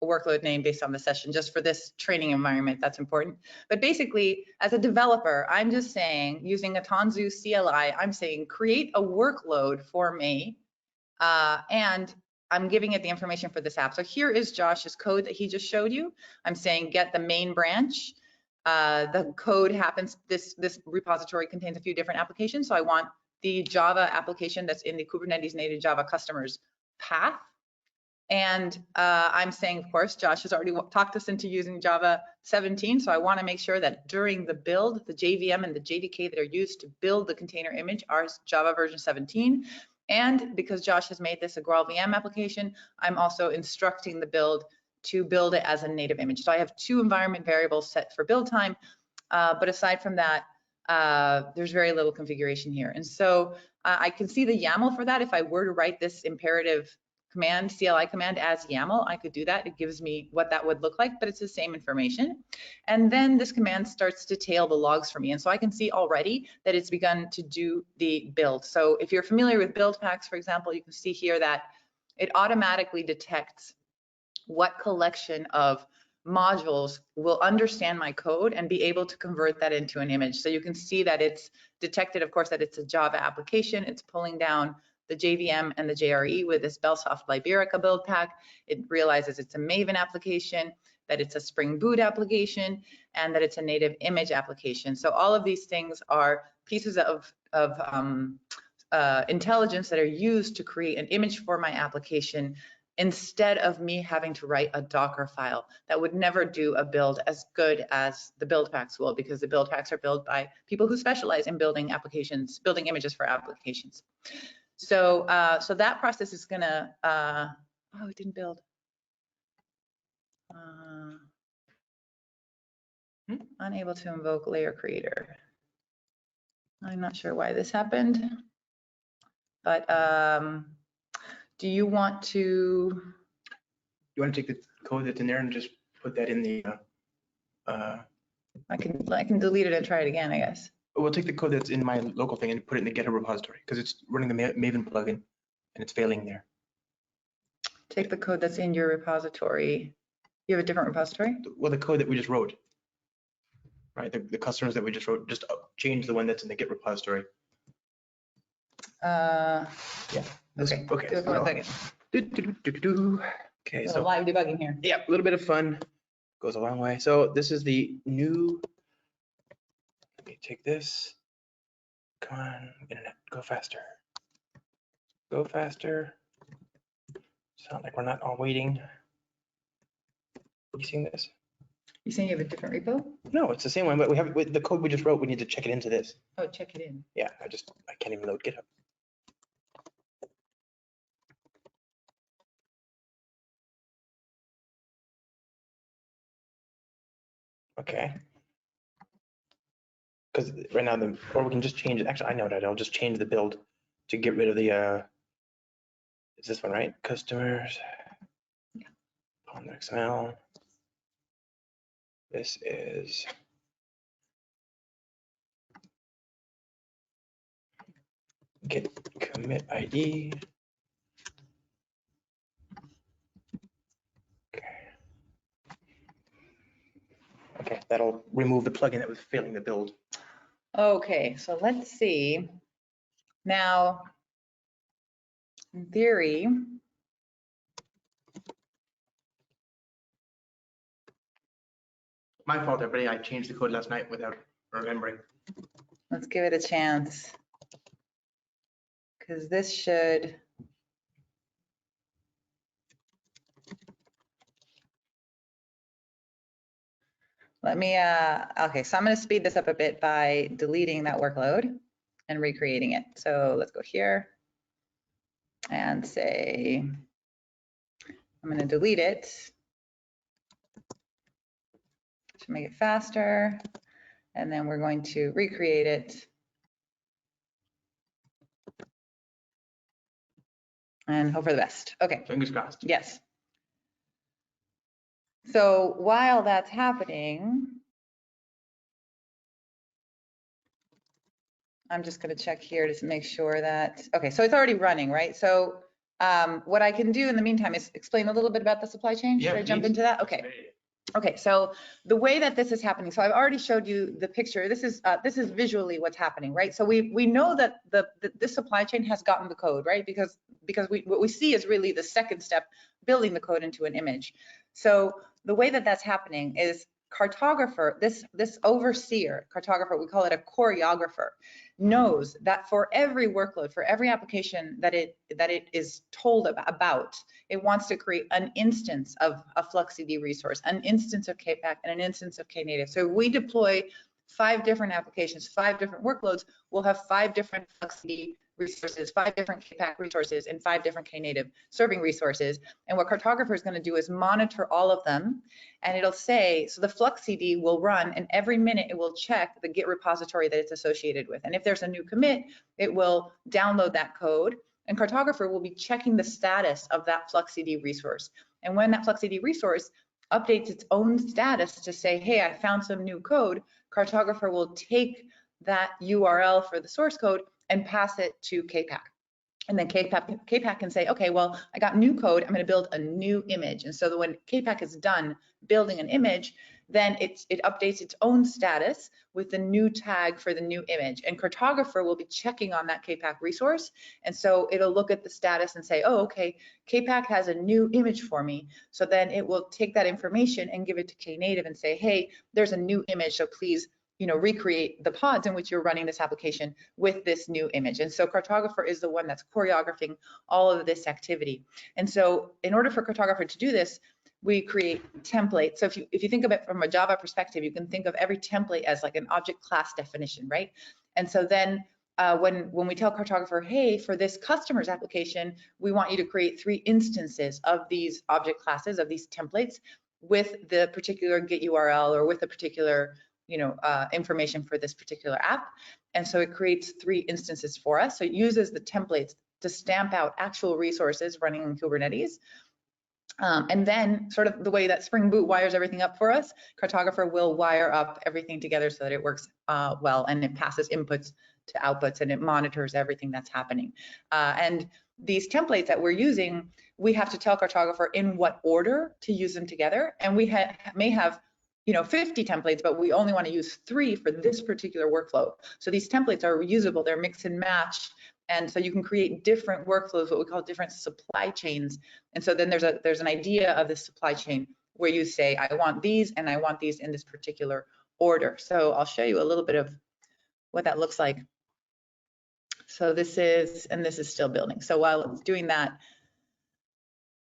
a workload name based on the session. Just for this training environment, that's important. But basically, as a developer, I'm just saying, using a Tanzu CLI, I'm saying create a workload for me, and I'm giving it the information for this app. So here is Josh's code that he just showed you. I'm saying get the main branch. The code happens, this repository contains a few different applications. So I want the Java application that's in the Kubernetes native Java customers path. And I'm saying, of course, Josh has already talked us into using Java 17. So I want to make sure that during the build, the JVM and the JDK that are used to build the container image are Java version 17. And because Josh has made this a GraalVM application, I'm also instructing the build to build it as a native image. So I have 2 environment variables set for build time. But aside from that, there's very little configuration here. And so I can see the YAML for that. If I were to write this imperative command, CLI command as YAML, I could do that. It gives me what that would look like, but it's the same information. And then this command starts to tail the logs for me. And so I can see already that it's begun to do the build. So if you're familiar with build packs, for example, you can see here that it automatically detects what collection of modules will understand my code and be able to convert that into an image. So you can see that it's detected, of course, that it's a Java application. It's pulling down the JVM and the JRE with this Bellsoft Liberica build pack. It realizes it's a Maven application, that it's a Spring Boot application, and that it's a native image application. So all of these things are pieces of intelligence that are used to create an image for my application, instead of me having to write a Docker file. That would never do a build as good as the build packs will, because the build packs are built by people who specialize in building applications, building images for applications. So so that process is gonna, oh, it didn't build. Unable to invoke layer creator. I'm not sure why this happened, but do you want to? You want to take the code that's in there and just put that in the? I can delete it and try it again, I guess. We'll take the code that's in my local thing and put it in the GitHub repository, because it's running the Maven plugin and it's failing there. Take the code that's in your repository. You have a different repository? Well, the code that we just wrote, right? The customers that we just wrote, just change the one that's in the Git repository. Yeah. Okay. Do it for 1 second. Okay, So so live debugging here. yeah, a little bit of fun goes a long way. So this is the new. Let me take this. Come on, internet, go faster. Go faster. Sound like we're not all waiting. You seeing this? You saying you have a different repo? No, it's the same one, but we have with the code we just wrote. We need to check it into this. Oh, check it in. Yeah, I can't even load GitHub. Okay. Because right now or we can just change it. Actually, I know that. I'll just change the build to get rid of the. Is this one right? Customers. Yeah. On the XML. This is. Get commit ID. Okay, that'll remove the plugin that was failing the build. Okay, so let's see. Now, in theory, My fault, everybody. I changed the code last night without remembering. let's give it a chance. Because this should. Let me, okay, so I'm going to speed this up a bit by deleting that workload and recreating it. So let's go here and say, I'm going to delete it to make it faster. And then we're going to recreate it. And hope for the best. Okay. Fingers crossed. Yes. So while that's happening, I'm just going to check here to make sure that, okay, so it's already running, right? So What I can do in the meantime is explain a little bit about the supply chain. Should I jump into that? Okay. Okay, so the way that this is happening, so I've already showed you the picture. This is visually what's happening, right? So we know that this supply chain has gotten the code, right? Because what we see is really the second step, building the code into an image. So the way that that's happening is cartographer, this overseer, cartographer, we call it a choreographer, knows that for every workload, for every application that it is told about, it wants to create an instance of a FluxCD resource, an instance of KPack, and an instance of Knative. So we deploy 5 different applications, 5 different workloads, we'll have 5 different FluxCD resources, 5 different KPack resources, and 5 different Knative serving resources. And what cartographer is going to do is monitor all of them, and it'll say, so the FluxCD will run, and every minute it will check the Git repository that it's associated with. And if there's a new commit, it will download that code, and cartographer will be checking the status of that FluxCD resource. And when that FluxCD resource updates its own status to say, hey, I found some new code, cartographer will take that URL for the source code and pass it to KPack. And then KPack can say, okay, well, I got new code, I'm going to build a new image. And so that when KPack is done building an image, then it updates its own status with the new tag for the new image. And cartographer will be checking on that KPack resource. And so it'll look at the status and say, oh, okay, KPack has a new image for me. So then it will take that information and give it to Knative and say, hey, there's a new image, so please, recreate the pods in which you're running this application with this new image. And so cartographer is the one that's choreographing all of this activity. And so in order for cartographer to do this, we create templates. So if you think of it from a Java perspective, you can think of every template as like an object class definition, right? And so then when we tell cartographer, hey, for this customer's application, we want you to create 3 instances of these object classes, of these templates, with the particular Git URL or with a particular information for this particular app. And so it creates 3 instances for us. So it uses the templates to stamp out actual resources running in Kubernetes. And then sort of the way that Spring Boot wires everything up for us, cartographer will wire up everything together so that it works well, and it passes inputs to outputs, and it monitors everything that's happening. And these templates that we're using, we have to tell cartographer in what order to use them together. And we may have 50 templates, but we only want to use 3 for this particular workflow. So these templates are reusable, they're mix and match. And so you can create different workflows, what we call different supply chains. And so then there's an idea of this supply chain where you say, I want these and I want these in this particular order. So I'll show you a little bit of what that looks like. So this is still building. So while it's doing that,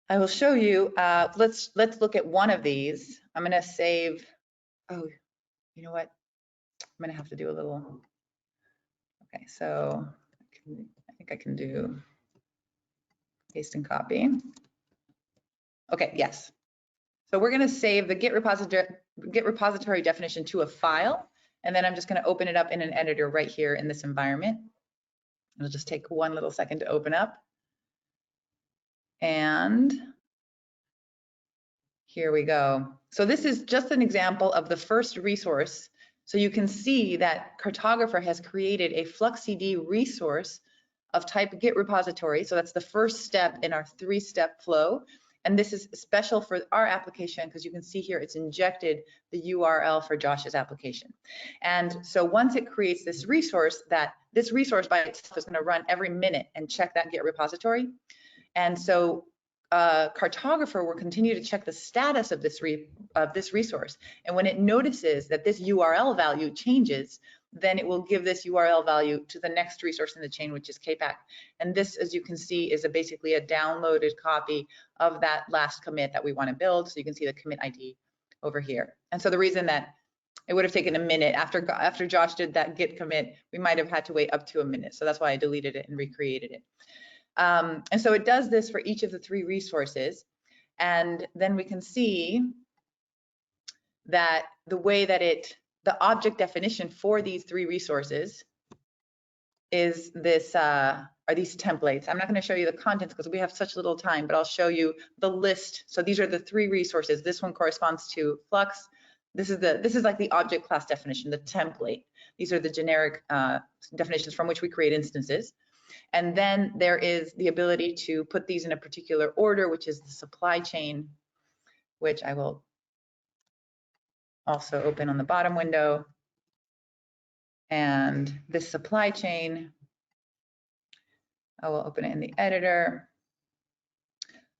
I will show you, let's look at one of these. I'm gonna save, oh, you know what? I'm gonna have to do a little, okay, so I think I can do paste and copy. Okay, yes. So we're gonna save the Git repository definition to a file, and then I'm just gonna open it up in an editor right here in this environment. It'll just take 1 little second to open up. And here we go. So this is just an example of the first resource. So you can see that cartographer has created a FluxCD resource of type Git repository. So that's the first step in our 3-step flow. And this is special for our application because you can see here it's injected the URL for Josh's application. And so once it creates this resource by itself is going to run every minute and check that Git repository. And so cartographer will continue to check the status of this resource. And when it notices that this URL value changes, then it will give this URL value to the next resource in the chain, which is KPack. And this, as you can see, is basically a downloaded copy of that last commit that we want to build. So you can see the commit ID over here. And so the reason that it would have taken a minute after Josh did that Git commit, we might have had to wait up to a minute. So that's why I deleted it and recreated it. And so it does this for each of the 3 resources. And then we can see that the way that the object definition for these 3 resources is this, are these templates. I'm not going to show you the contents because we have such little time, but I'll show you the list. So these are the 3 resources. This one corresponds to Flux. This is like the object class definition, the template. These are the generic definitions from which we create instances. And then there is the ability to put these in a particular order, which is the supply chain, which I will also open on the bottom window. And this supply chain, I will open it in the editor.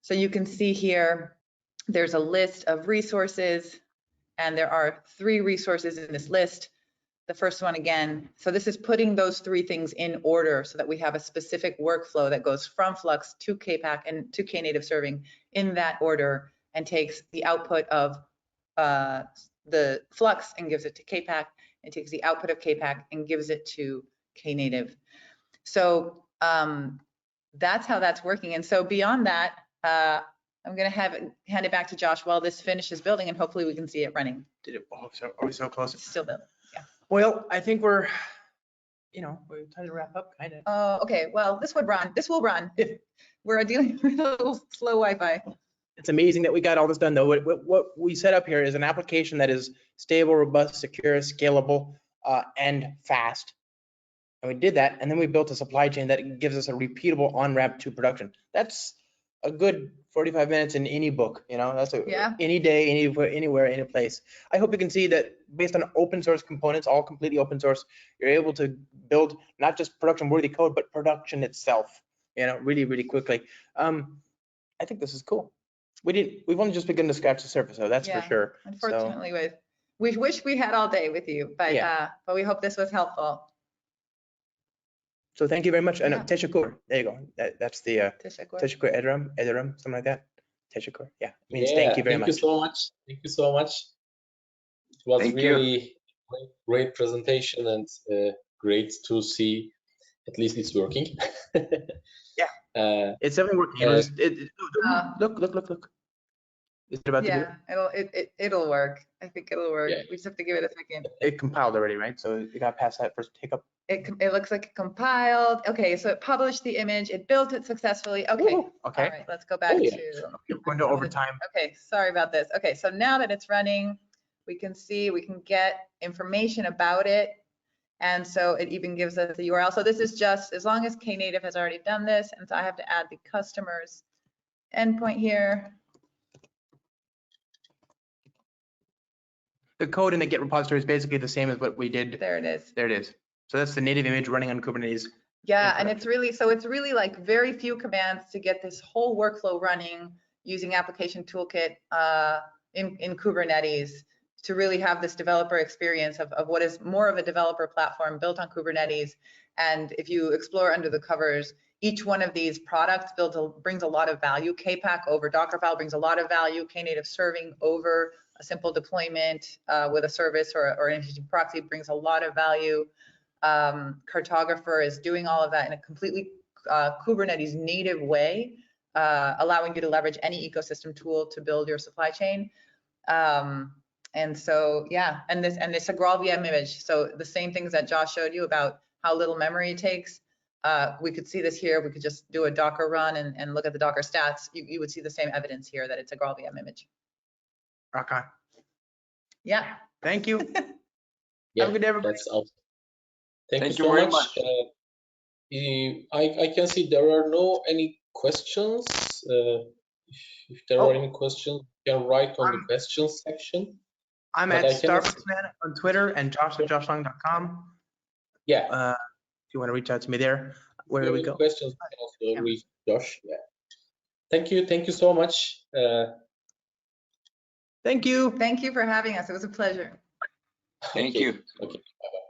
So you can see here, there's a list of resources, and there are 3 resources in this list. The first one again, so this is putting those 3 things in order so that we have a specific workflow that goes from Flux to Kpack and to Knative serving in that order, and takes the output of the Flux and gives it to Kpack, and takes the output of Kpack and gives it to Knative. So that's how that's working. And so beyond that, I'm going to hand it back to Josh while this finishes building, and hopefully we can see it running. Did it? Oh, so are we so close? It's still building. Yeah. Well, I think we're time to wrap up, kind of. Oh, okay. Well, this would run. This will run. We're dealing with a little slow Wi-Fi. It's amazing that we got all this done, though. What we set up here is an application that is stable, robust, secure, scalable, and fast. And we did that, and then we built a supply chain that gives us a repeatable on-ramp to production. That's a good 45 minutes in any book, that's any day, anywhere, any place. I hope you can see that based on open source components, all completely open source, you're able to build not just production worthy code, but production itself, really, really quickly. I think this is cool. We've only just begun to scratch the surface, though, that's for sure. Unfortunately, we wish we had all day with you, but we hope this was helpful. So thank you very much. And Teshakur, there you go. That's the Teshakur Ederum, something like that. Teshakur, it means thank you very much. Thank you so much. Thank you so much. It was really great presentation, and great to see at least it's working. It's definitely working. Look. Is it about to do? It'll work. I think it'll work. Yeah. We just have to give it a second. It compiled already, right? So you got past that first hiccup. It looks like it compiled. Okay, so it published the image. It built it successfully. Okay. Ooh, okay. All right, let's go back to. You're going to overtime. Okay, sorry about this. Okay, so now that it's running, we can get information about it. And so it even gives us the URL. So this is just as long as Knative has already done this. And so I have to add the customer's endpoint here. The code in the Git repository is basically the same as what we did. There it is. There it is. So that's the native image running on Kubernetes. Yeah, and it's really like very few commands to get this whole workflow running using application toolkit in Kubernetes to really have this developer experience of what is more of a developer platform built on Kubernetes. And if you explore under the covers, each one of these products brings a lot of value. Kpack over Dockerfile brings a lot of value. Knative serving over a simple deployment with a service or an interesting proxy brings a lot of value. Cartographer is doing all of that in a completely Kubernetes native way, allowing you to leverage any ecosystem tool to build your supply chain. And so, and this a GraalVM image. So the same things that Josh showed you about how little memory it takes, we could see this here. We could just do a Docker run and look at the Docker stats. You would see the same evidence here that it's a GraalVM image. Rock on. Yeah. Thank you. Have a good day, everybody. That's awesome. Thank you so much. I can see there are no any questions. If there are any questions, you can write on the questions section. I'm at StarbucksMan on Twitter and josh@joshlong.com. Yeah. If you want to reach out to me there, where do we go? Questions, you can also reach Josh. Yeah. Thank you so much. Thank you. Thank you for having us. It was a pleasure. Thank you. Okay. Bye-bye.